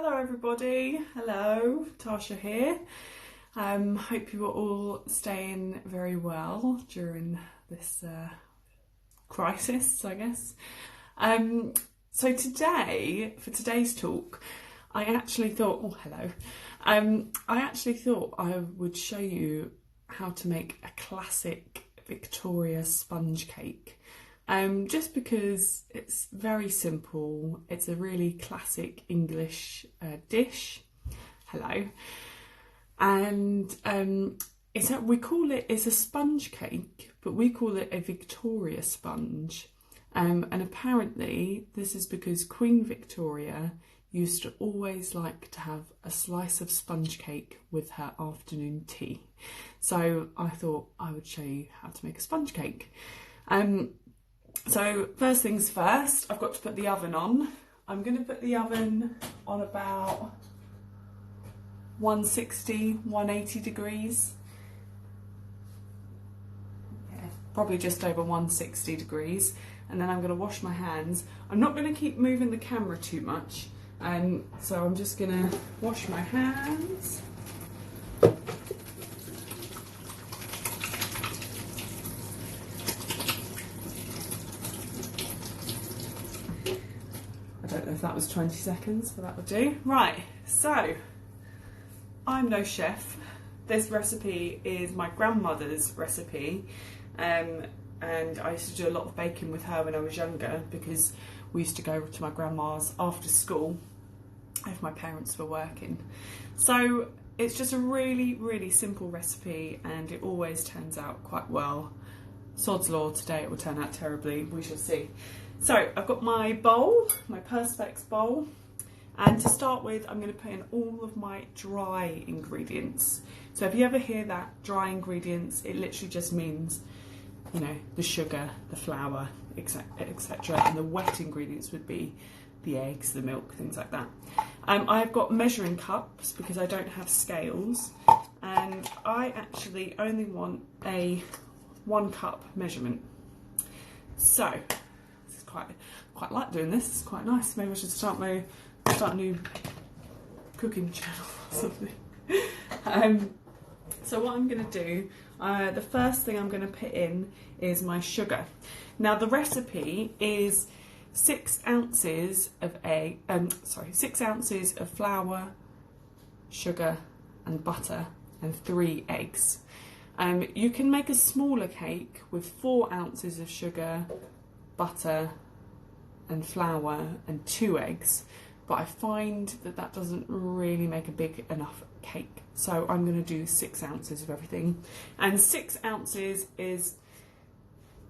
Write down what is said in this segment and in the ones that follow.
Hello everybody, hello, Natasha here. Hope you are all staying very well during this crisis, I guess. So today, for today's talk, I actually thought, I actually thought I would show you how to make a classic Victoria sponge cake. Just because it's very simple, it's a really classic English dish. Hello. And it's a sponge cake, but we call it a Victoria sponge. And apparently this is because Queen Victoria used to always like to have a slice of sponge cake with her afternoon tea. So I thought I would show you how to make a sponge cake. So first things first, I've got to put the oven on. I'm going to put the oven on about 160, 180 degrees. Yeah, probably just over 160 degrees. And then I'm going to wash my hands. I'm not going to keep moving the camera too much. So I'm just going to wash my hands. I don't know if that was 20 seconds, but that would do. Right, so I'm no chef. This recipe is my grandmother's recipe, and I used to do a lot of baking with her when I was younger because we used to go to my grandma's after school if my parents were working. So it's just a really, really simple recipe and it always turns out quite well. Sod's law, today it will turn out terribly, we shall see. So I've got my bowl, my Perspex bowl, and to start with I'm going to put in all of my dry ingredients. So if you ever hear that, dry ingredients, it literally just means, you know, the sugar, the flour, etc. And the wet ingredients would be the eggs, the milk, things like that. I've got measuring cups because I don't have scales, and I actually only want a 1 cup measurement. So quite like doing this. It's quite nice. Maybe I should start a new cooking channel or something. So what I'm going to do, the first thing I'm going to put in is my sugar. Now the recipe is 6 ounces of 6 ounces of flour, sugar and butter and 3 eggs. You can make a smaller cake with 4 ounces of sugar, butter and flour and 2 eggs, but I find that doesn't really make a big enough cake, so I'm going to do 6 ounces of everything, and 6 ounces is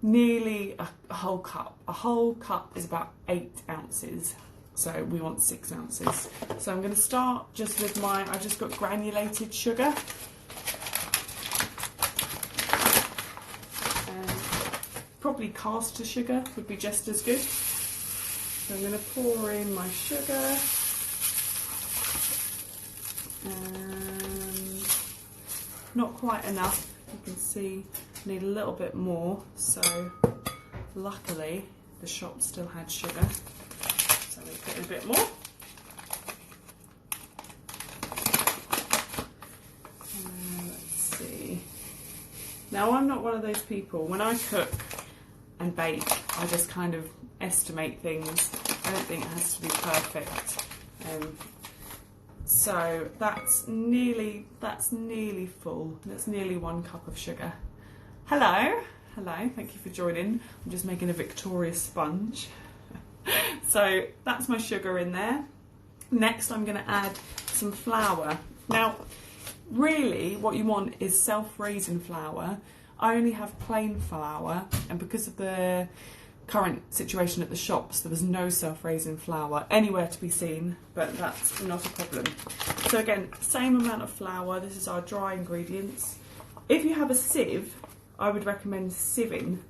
nearly a whole cup. A whole cup is about 8 ounces, so we want 6 ounces. So I'm going to start just with I've just got granulated sugar. Probably caster sugar would be just as good. So I'm going to pour in my sugar, and not quite enough. You can see I need a little bit more. So luckily the shop still had sugar, so we put in a bit more. Let's see. Now I'm not one of those people, when I cook and bake, I just kind of estimate things. I don't think it has to be perfect. So that's nearly full. That's nearly 1 cup of sugar. Hello, thank you for joining. I'm just making a Victoria sponge. So that's my sugar in there. Next I'm going to add some flour. Now really what you want is self-raising flour. I only have plain flour, and because of the current situation at the shops, there was no self-raising flour anywhere to be seen, but that's not a problem. So again, same amount of flour. This is our dry ingredients. If you have a sieve, I would recommend sieving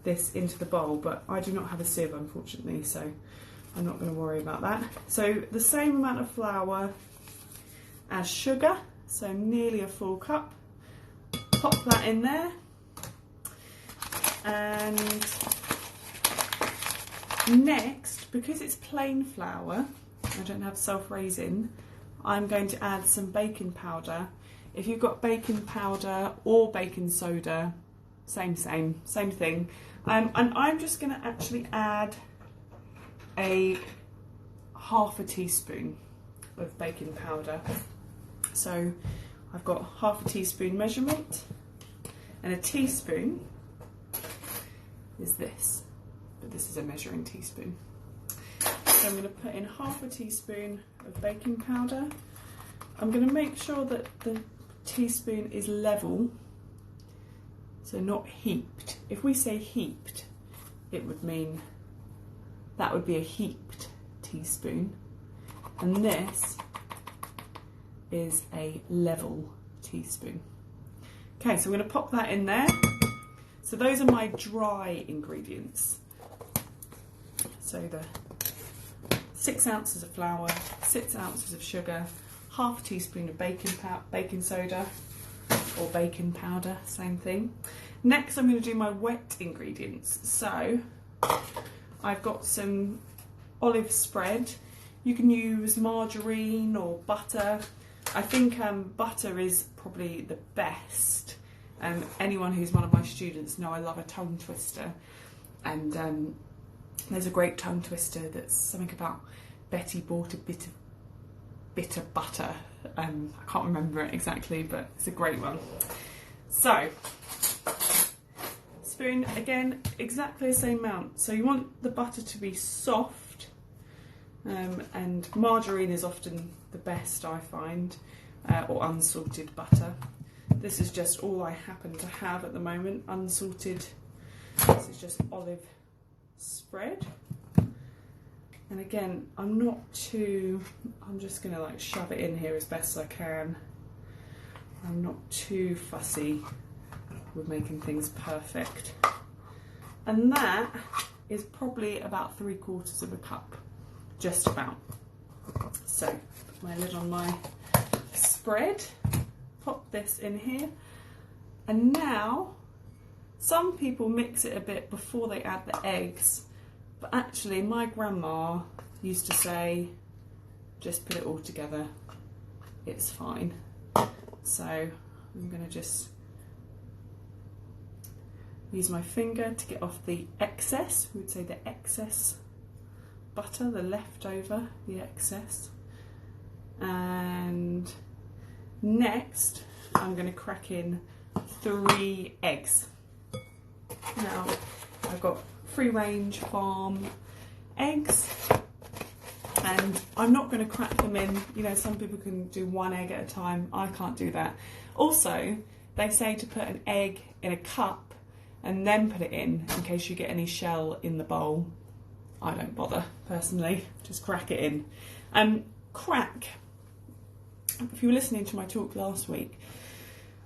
this into the bowl, but I do not have a sieve unfortunately, so I'm not going to worry about that. So the same amount of flour as sugar, so nearly a full cup. Pop that in there, and next, because it's plain flour, I don't have self-raising, I'm going to add some baking powder. If you've got baking powder or baking soda, same thing. And I'm just going to actually add a half a teaspoon of baking powder. So I've got half a teaspoon measurement, and a teaspoon is this, but this is a measuring teaspoon. So I'm going to put in half a teaspoon of baking powder. I'm going to make sure that the teaspoon is level, so not heaped. If we say heaped, it would mean that would be a heaped teaspoon, and this is a level teaspoon. Okay, so I'm going to pop that in there. So those are my dry ingredients. So the 6 ounces of flour, 6 ounces of sugar, half a teaspoon of baking soda or baking powder, same thing. Next I'm going to do my wet ingredients. So I've got some olive spread. You can use margarine or butter. I think butter is probably the best. Anyone who's one of my students know I love a tongue twister, and there's a great tongue twister that's something about Betty bought a bit of butter. I can't remember it exactly, but it's a great one. So spoon, again, exactly the same amount. So you want the butter to be soft, and margarine is often the best, I find, or unsalted butter. This is just all I happen to have at the moment, unsalted. This is just olive spread. And again, I'm just gonna like shove it in here as best as I can. I'm not too fussy with making things perfect. And that is probably about 3/4 of a cup, just about. So, put my lid on my spread, pop this in here, and now some people mix it a bit before they add the eggs, but actually my grandma used to say just put it all together, it's fine. So I'm going to just use my finger to get off the excess, we would say the excess butter, the leftover, the excess. And next I'm going to crack in 3 eggs. Now I've got free range farm eggs, and I'm not going to crack them in. You know, some people can do 1 egg at a time. I can't do that. Also, they say to put an egg in a cup and then put it in case you get any shell in the bowl. I don't bother personally, just crack it in. Crack. If you were listening to my talk last week,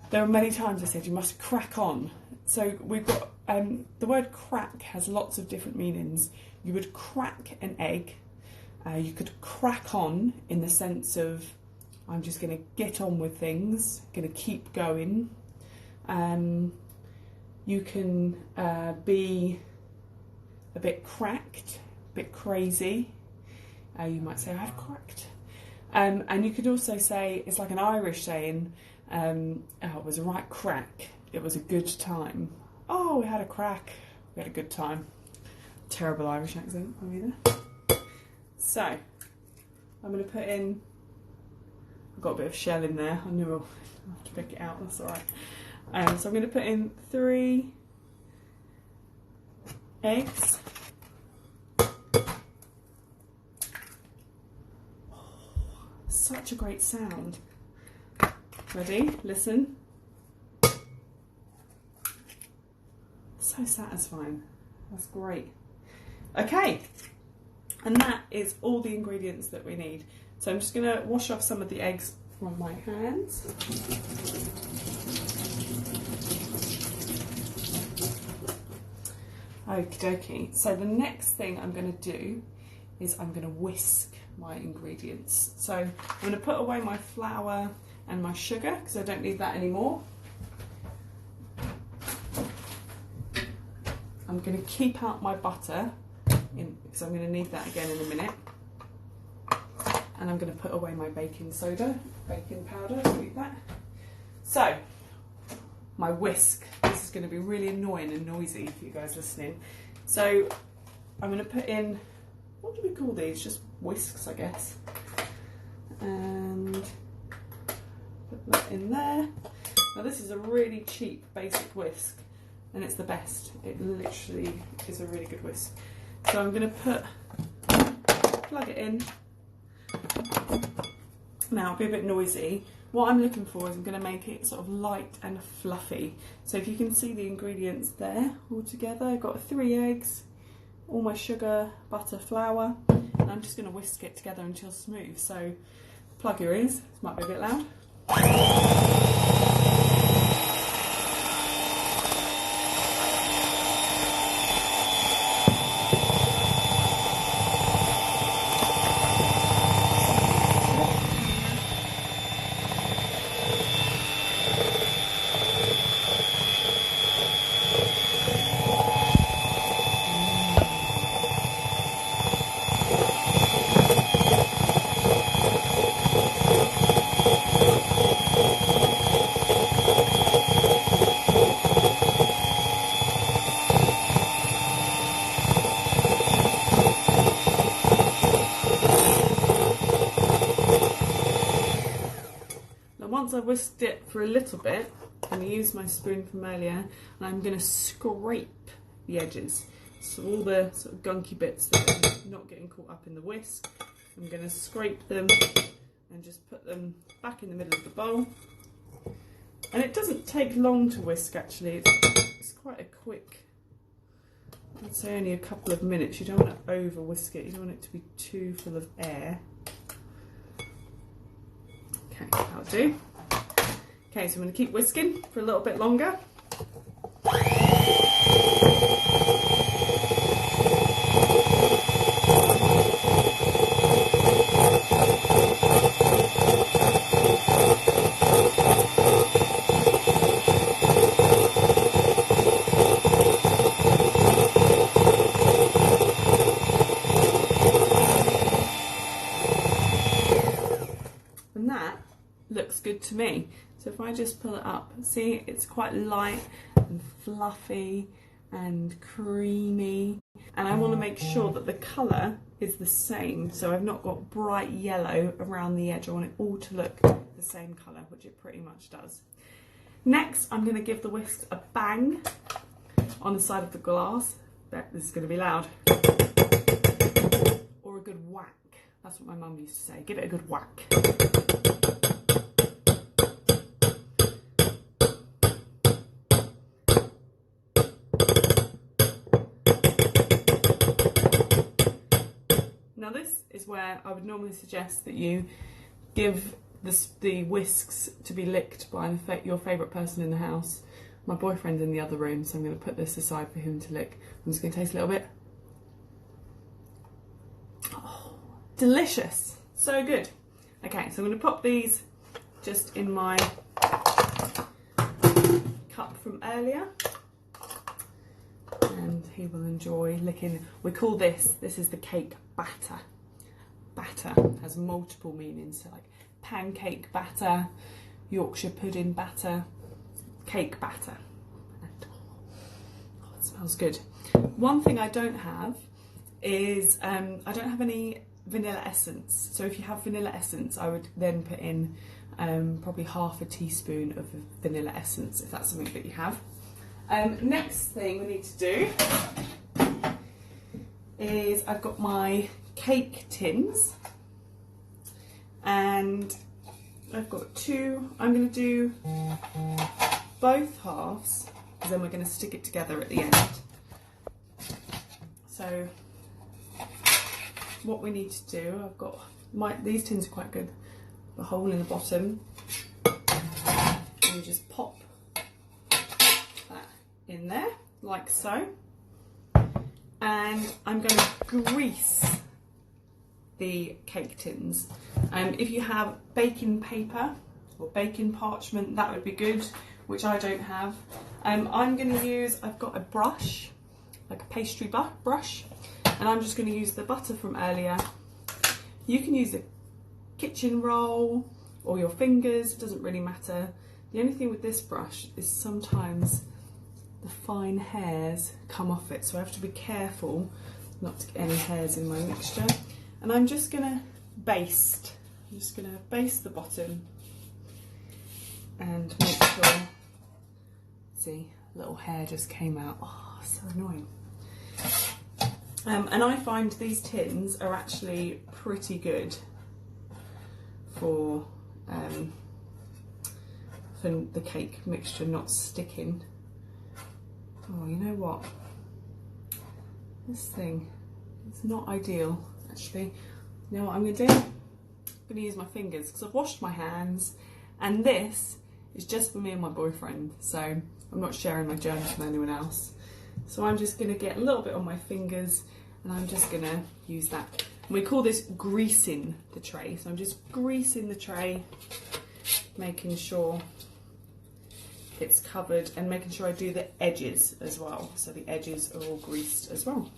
there were many times I said you must crack on. So we've got, the word crack has lots of different meanings. You would crack an egg. You could crack on in the sense of I'm just going to get on with things, going to keep going. You can be a bit cracked, a bit crazy. You might say I've cracked. And you could also say, it's like an Irish saying, oh, it was a right crack, it was a good time. Oh, we had a crack, we had a good time. Terrible Irish accent, I'm either. So, I'm going to put in, I've got a bit of shell in there, I knew I'll have to pick it out, that's alright. So I'm going to put in 3 eggs. Such a great sound. Ready? Listen. So satisfying. That's great. Okay, and that is all the ingredients that we need. So I'm just going to wash off some of the eggs from my hands. Okie dokie. So the next thing I'm going to do is I'm going to whisk my ingredients. So I'm going to put away my flour and my sugar because I don't need that anymore. I'm going to keep out my butter because I'm going to need that again in a minute. and I'm going to put away my baking powder, leave that. So, my whisk. This is going to be really annoying and noisy for you guys listening. So, I'm going to put in, what do we call these? Just whisks, I guess. And put that in there. Now this is a really cheap basic whisk, and it's the best. It literally is a really good whisk. So I'm going to plug it in. Now it'll be a bit noisy. What I'm looking for is I'm going to make it sort of light and fluffy. So if you can see the ingredients there all together, I've got 3 eggs, all my sugar, butter, flour, and I'm just going to whisk it together until smooth. So plug your ears, this might be a bit loud. Once I've whisked it for a little bit, I'm going to use my spoon from earlier and I'm going to scrape the edges. So all the sort of gunky bits that are not getting caught up in the whisk, I'm going to scrape them and just put them back in the middle of the bowl. And it doesn't take long to whisk actually, it's quite a quick, I'd say only a couple of minutes. You don't want to over whisk it, you don't want it to be too full of air. Okay, that'll do. Okay, so I'm going to keep whisking for a little bit longer. And that looks good to me. So if I just pull it up, see, it's quite light and fluffy and creamy. And I want to make sure that the colour is the same. So I've not got bright yellow around the edge. I want it all to look the same colour, which it pretty much does. Next, I'm going to give the whisks a bang on the side of the glass. This is going to be loud. Or a good whack. That's what my mum used to say. Give it a good whack. Now this is where I would normally suggest that you give the whisks to be licked by your favourite person in the house. My boyfriend's in the other room, so I'm going to put this aside for him to lick. I'm just going to taste a little bit. Oh, delicious! So good. Okay, so I'm going to pop these just in my cup from earlier. And he will enjoy licking. We call this is the cake batter. Batter has multiple meanings, so like pancake batter, Yorkshire pudding batter, cake batter. And, oh, it smells good. One thing I don't have is I don't have any vanilla essence. So if you have vanilla essence, I would then put in probably half a teaspoon of vanilla essence, if that's something that you have. Next thing we need to do is I've got my cake tins and I've got 2. I'm going to do both halves because then we're going to stick it together at the end. So what we need to do, I've got these tins are quite good, a hole in the bottom, and you just pop that in there like so, and I'm going to grease the cake tins. If you have baking paper or baking parchment, that would be good, which I don't have. I'm going to use, I've got a brush, like a pastry brush, and I'm just going to use the butter from earlier. You can use kitchen roll or your fingers, it doesn't really matter. The only thing with this brush is sometimes the fine hairs come off it, so I have to be careful not to get any hairs in my mixture. And I'm just going to baste. I'm just going to baste the bottom and make sure, see, little hair just came out. Oh, so annoying. And I find these tins are actually pretty good for the cake mixture not sticking. Oh, you know what? This thing is not ideal, actually. You know what I'm going to do? I'm going to use my fingers because I've washed my hands, and this is just for me and my boyfriend, so I'm not sharing my germs with anyone else. So I'm just going to get a little bit on my fingers, and I'm just going to use that. And we call this greasing the tray. So I'm just greasing the tray, making sure it's covered and making sure I do the edges as well. So the edges are all greased as well.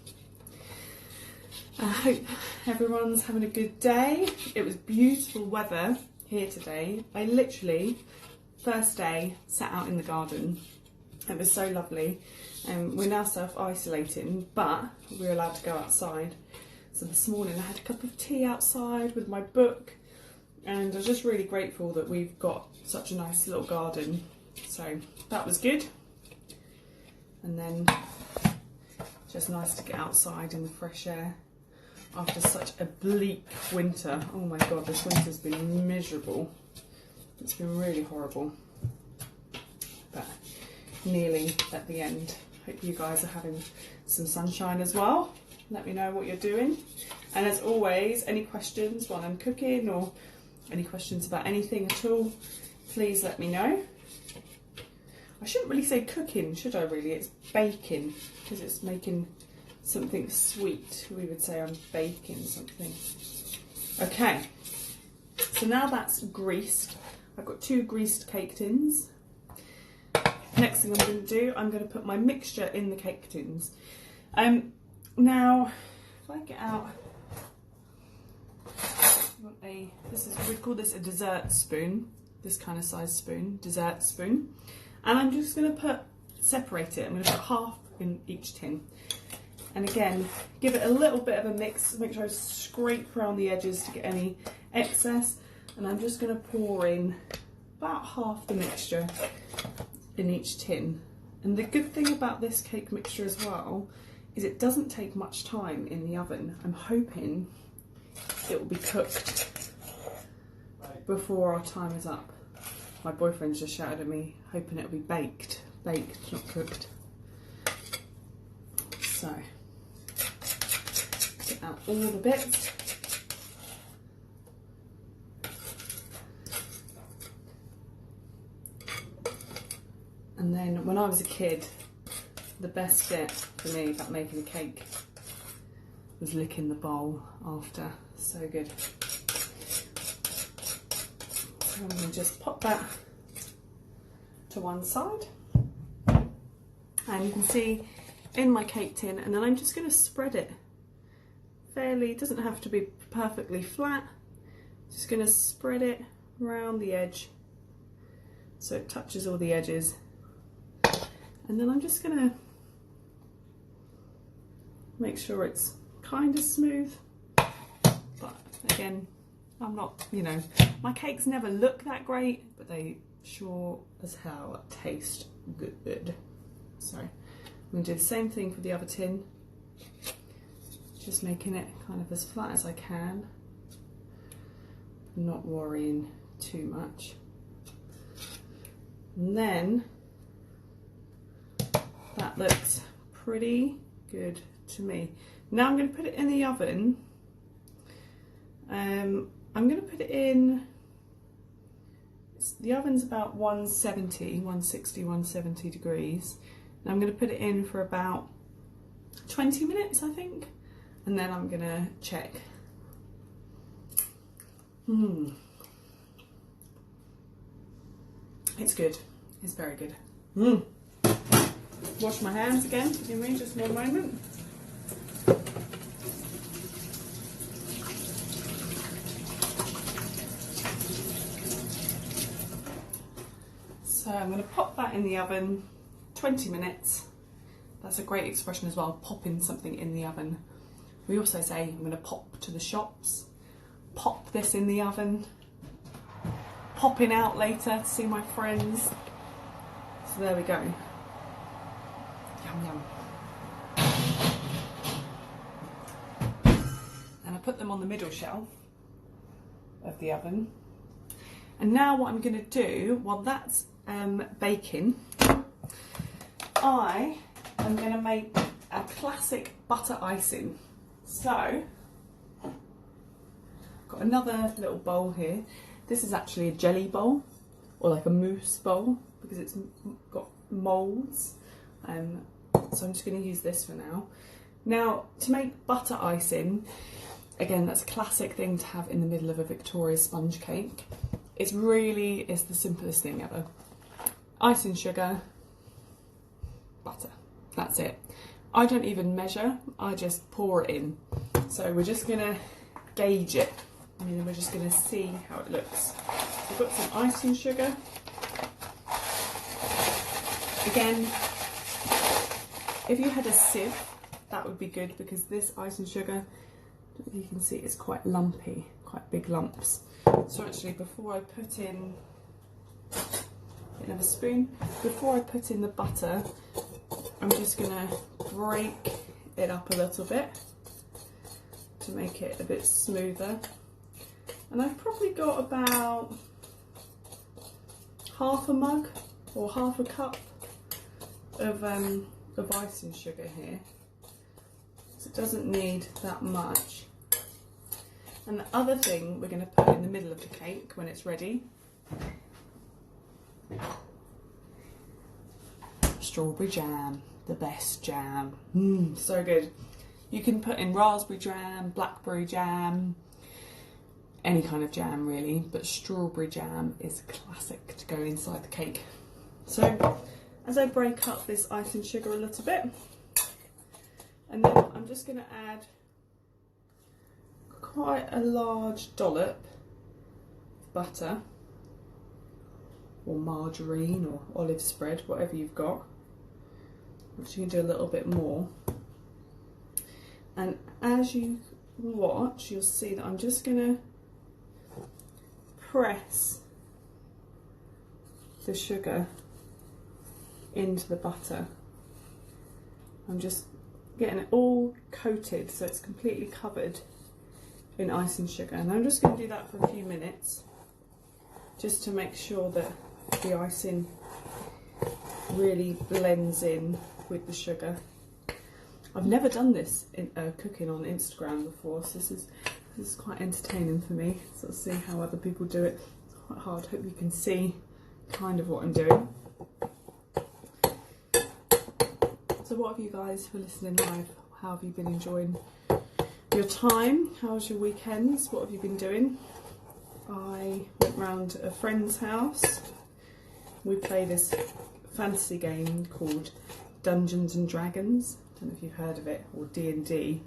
I hope everyone's having a good day. It was beautiful weather here today. I literally, first day, sat out in the garden. It was so lovely. We're now self-isolating, but we're allowed to go outside. So this morning I had a cup of tea outside with my book, and I was just really grateful that we've got such a nice little garden. So that was good. And then just nice to get outside in the fresh air after such a bleak winter. Oh my god, this winter's been miserable. It's been really horrible. But nearly at the end. Hope you guys are having some sunshine as well. Let me know what you're doing. And as always, any questions while I'm cooking or any questions about anything at all, please let me know. I shouldn't really say cooking, should I really? It's baking, because it's making something sweet. We would say I'm baking something. Okay, so now that's greased. I've got 2 greased cake tins. Next thing I'm going to do, I'm going to put my mixture in the cake tins. Now, if I get out, we call this a dessert spoon, this kind of size spoon, dessert spoon. And I'm just going to separate it. I'm going to put half in each tin. And again, give it a little bit of a mix. Make sure I scrape around the edges to get any excess. And I'm just going to pour in about half the mixture in each tin. And the good thing about this cake mixture as well is it doesn't take much time in the oven. I'm hoping it will be cooked before our time is up. My boyfriend's just shouted at me, hoping it'll be baked. Baked, not cooked. So, get out all the bits. And then when I was a kid, the best bit for me about making a cake was licking the bowl after. So good. So I'm going to just pop that to one side. And you can see in my cake tin, and then I'm just going to spread it fairly, it doesn't have to be perfectly flat, just going to spread it around the edge so it touches all the edges. And then I'm just going to make sure it's kind of smooth, but again, I'm not, you know, my cakes never look that great, but they sure as hell taste good. So I'm going to do the same thing for the other tin, just making it kind of as flat as I can, not worrying too much. And then that looks pretty good to me. Now I'm going to put it in the oven. I'm going to put it in, the oven's about 160, 170 degrees. And I'm going to put it in for about 20 minutes, I think. And then I'm going to check. It's good. It's very good. Wash my hands again. Give me just one moment. So I'm going to pop that in the oven 20 minutes. That's a great expression as well, popping something in the oven. We also say I'm going to pop to the shops, pop this in the oven, popping out later to see my friends. So there we go. Yum yum. And I put them on the middle shelf of the oven. And now what I'm going to do, while that's baking, I am going to make a classic butter icing. So, I've got another little bowl here. This is actually a jelly bowl, or like a mousse bowl, because it's got moulds. So I'm just going to use this for now. Now, to make butter icing, again, that's a classic thing to have in the middle of a Victoria sponge cake. It's the simplest thing ever. Icing sugar, butter, that's it. I don't even measure, I just pour it in. So we're just gonna gauge it, and then we're just gonna see how it looks. We've got some icing sugar. Again, if you had a sieve, that would be good, because this icing sugar, you can see it's quite lumpy, quite big lumps. So actually, before I put in, another spoon, before I put in the butter, I'm just gonna break it up a little bit to make it a bit smoother. And I've probably got about half a mug or half a cup of icing sugar here. So it doesn't need that much. And the other thing we're going to put in the middle of the cake when it's ready, strawberry jam, the best jam. So good. You can put in raspberry jam, blackberry jam, any kind of jam really, but strawberry jam is classic to go inside the cake. So as I break up this icing sugar a little bit, and then I'm just going to add quite a large dollop of butter, or margarine, or olive spread, whatever you've got. Which you can do a little bit more. And as you watch, you'll see that I'm just going to press the sugar into the butter. I'm just getting it all coated so it's completely covered in icing sugar, and I'm just going to do that for a few minutes just to make sure that the icing really blends in with the sugar. I've never done this in cooking on Instagram before, so this is quite entertaining for me. So I'll see how other people do it. It's quite hard. Hope you can see kind of what I'm doing. So what have you guys who are listening live, how have you been enjoying your time? How's your weekends? What have you been doing? I went round a friend's house. We play this fantasy game called Dungeons and Dragons. I don't know if you've heard of it, or D&D.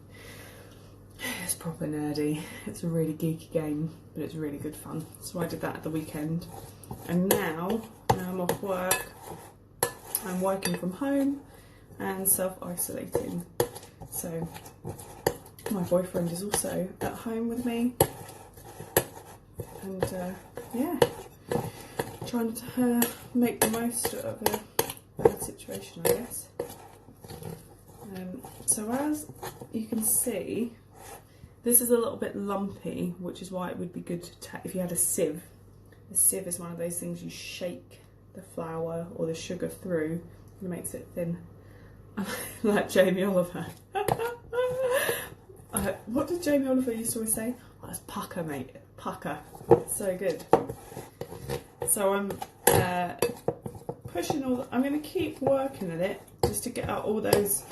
It's proper nerdy. It's a really geeky game, but it's really good fun. So I did that at the weekend. And now I'm off work. I'm working from home and self-isolating. So my boyfriend is also at home with me. And yeah, trying to make the most of a bad situation, I guess. So as you can see, this is a little bit lumpy, which is why it would be good to if you had a sieve. A sieve is one of those things you shake the flour or the sugar through and it makes it thin. Like Jamie Oliver. What did Jamie Oliver used to always say? Oh, that's pucker, mate. Pucker. So good. So I'm pushing all. I'm going to keep working at it just to get out all those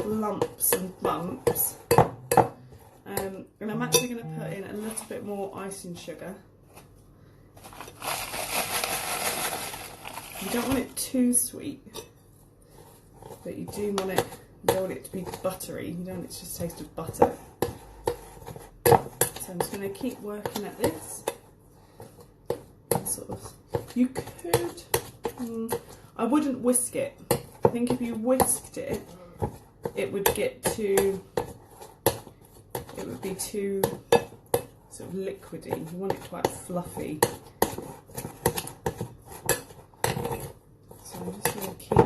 lumps and bumps. And I'm actually going to put in a little bit more icing sugar. You don't want it too sweet, but you do want it. You don't want it to be buttery. You don't want it to just taste of butter. So I'm just going to keep working at this. Sort of. You could I wouldn't whisk it. I think if you whisked it, it would get too, it would be too sort of liquidy. You want it quite fluffy. So I'm just going to keep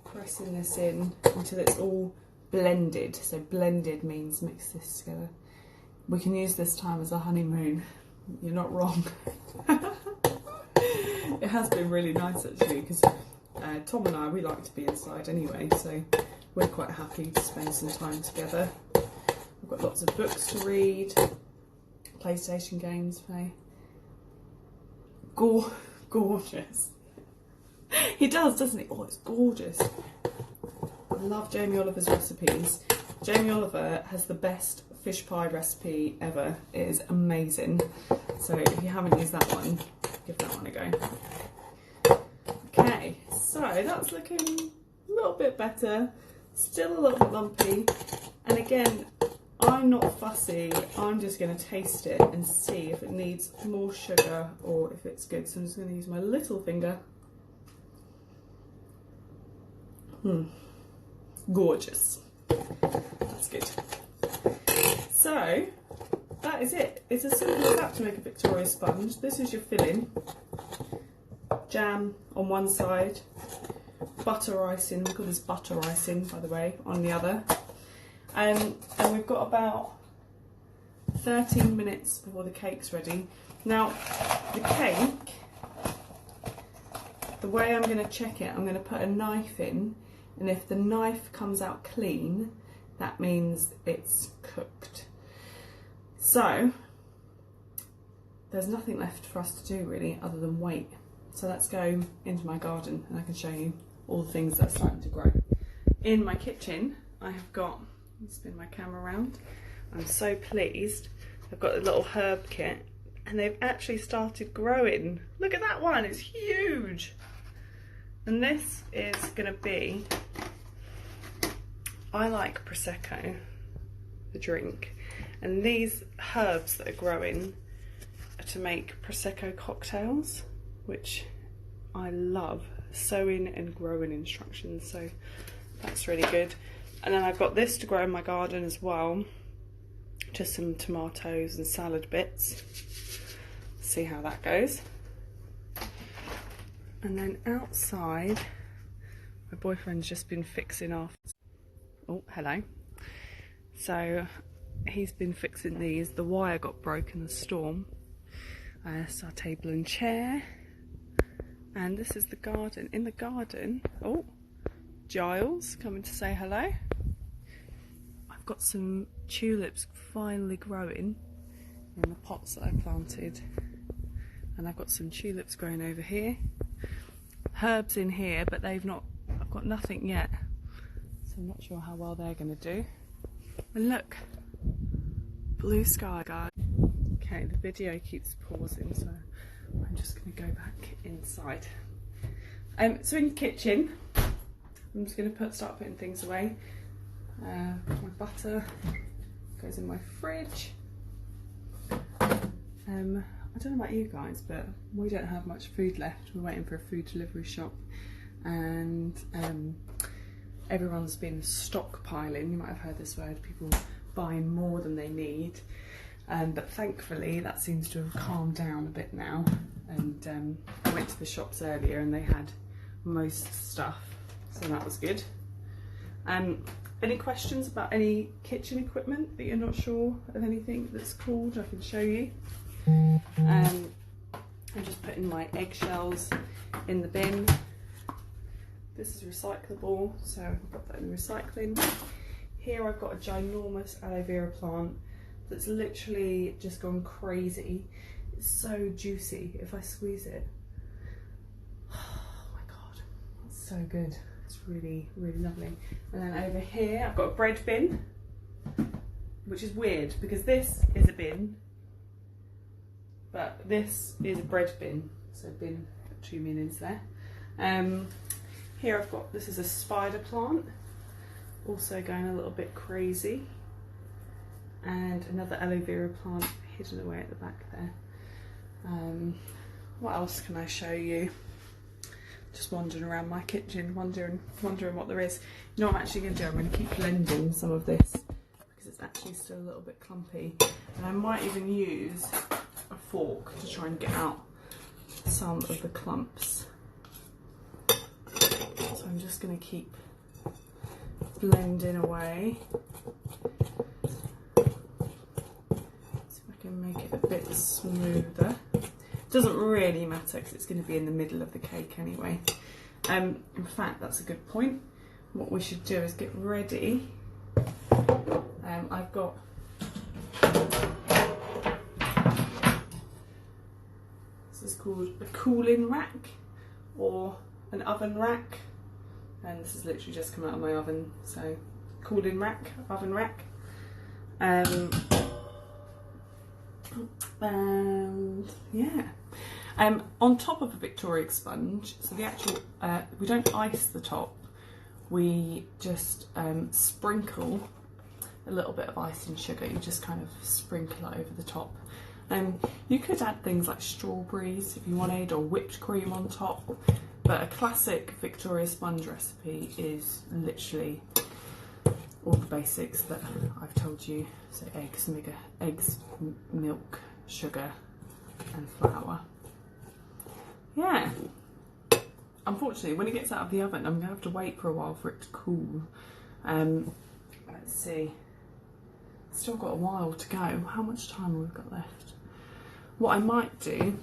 pressing this in until it's all blended. So blended means mix this together. We can use this time as a honeymoon. You're not wrong. It has been really nice actually, because Tom and I, we like to be inside anyway, so we're quite happy to spend some time together. We've got lots of books to read, PlayStation games to play. Gorgeous. He does, doesn't he? Oh, it's gorgeous. I love Jamie Oliver's recipes. Jamie Oliver has the best fish pie recipe ever. It is amazing. So if you haven't used that one, give that one a go. Okay, so that's looking a little bit better. Still a little bit lumpy. And again, I'm not fussy. I'm just going to taste it and see if it needs more sugar or if it's good. So I'm just going to use my little finger. Gorgeous. That's good. So that is it. It's as simple as that to make a Victoria sponge. This is your filling. Jam on one side, butter icing, we call this butter icing by the way, on the other. And we've got about 13 minutes before the cake's ready. Now the cake, the way I'm going to check it, I'm going to put a knife in, and if the knife comes out clean, that means it's cooked. So there's nothing left for us to do really other than wait. So let's go into my garden and I can show you all the things that are starting to grow. In my kitchen I have got, let me spin my camera around, I'm so pleased, I've got a little herb kit and they've actually started growing. Look at that one, it's huge. And this is going to be, I like Prosecco, the drink, and these herbs that are growing are to make Prosecco cocktails, which I love. Sowing and growing instructions, so that's really good. And then I've got this to grow in my garden as well, just some tomatoes and salad bits. See how that goes. And then outside, my boyfriend's just been fixing off. Oh, hello. So he's been fixing these. The wire got broken in the storm. So our table and chair. And this is the garden. In the garden, oh, Giles coming to say hello. I've got some tulips finally growing in the pots that I planted. And I've got some tulips growing over here. Herbs in here, but they've not, I've got nothing yet. So I'm not sure how well they're going to do. And look, blue sky, guys. Okay, the video keeps pausing, so I'm just going to go back inside. So in the kitchen, I'm just going to start putting things away. My butter goes in my fridge. I don't know about you guys, but we don't have much food left. We're waiting for a food delivery shop, and everyone's been stockpiling. You might have heard this word, people buying more than they need. But thankfully that seems to have calmed down a bit now, and I went to the shops earlier and they had most stuff, so that was good. Any questions about any kitchen equipment that you're not sure of anything that's called? I can show you. I'm just putting my eggshells in the bin. This is recyclable, so I've got that in recycling. Here I've got a ginormous aloe vera plant that's literally just gone crazy. It's so juicy if I squeeze it. Oh my god, it's so good. It's really, really lovely. And then over here I've got a bread bin, which is weird because this is a bin, but this is a bread bin. So bin, got 2 minutes there. Here I've got, this is a spider plant, also going a little bit crazy. And another aloe vera plant hidden away at the back there. what else can I show you? Just wandering around my kitchen, wondering what there is. You know what I'm actually going to do? I'm going to keep blending some of this because it's actually still a little bit clumpy. And I might even use a fork to try and get out some of the clumps. So I'm just going to keep blending away. See if I can make it a bit smoother. Doesn't really matter because it's going to be in the middle of the cake anyway. In fact, that's a good point. What we should do is get ready. I've got this is called a cooling rack or an oven rack, and this has literally just come out of my oven. So cooling rack, oven rack. And yeah. On top of a Victoria sponge, so the actual, we don't ice the top, we just sprinkle a little bit of icing sugar. You just kind of sprinkle it over the top. You could add things like strawberries if you wanted, or whipped cream on top, but a classic Victoria sponge recipe is literally all the basics that I've told you. So eggs, milk, sugar and flour. Yeah. Unfortunately, when it gets out of the oven, I'm going to have to wait for a while for it to cool. Let's see. Still got a while to go. How much time have we got left? What I might do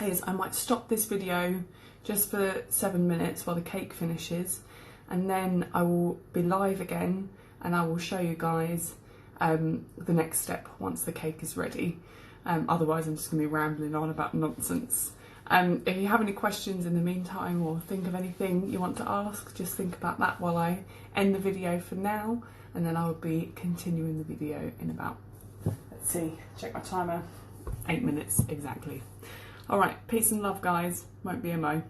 is I might stop this video just for 7 minutes while the cake finishes, and then I will be live again and I will show you guys the next step once the cake is ready. Otherwise I'm just going to be rambling on about nonsense. If you have any questions in the meantime or think of anything you want to ask, just think about that while I end the video for now, and then I will be continuing the video in about, let's see, check my timer, 8 minutes exactly. Alright, peace and love guys, won't be a mo.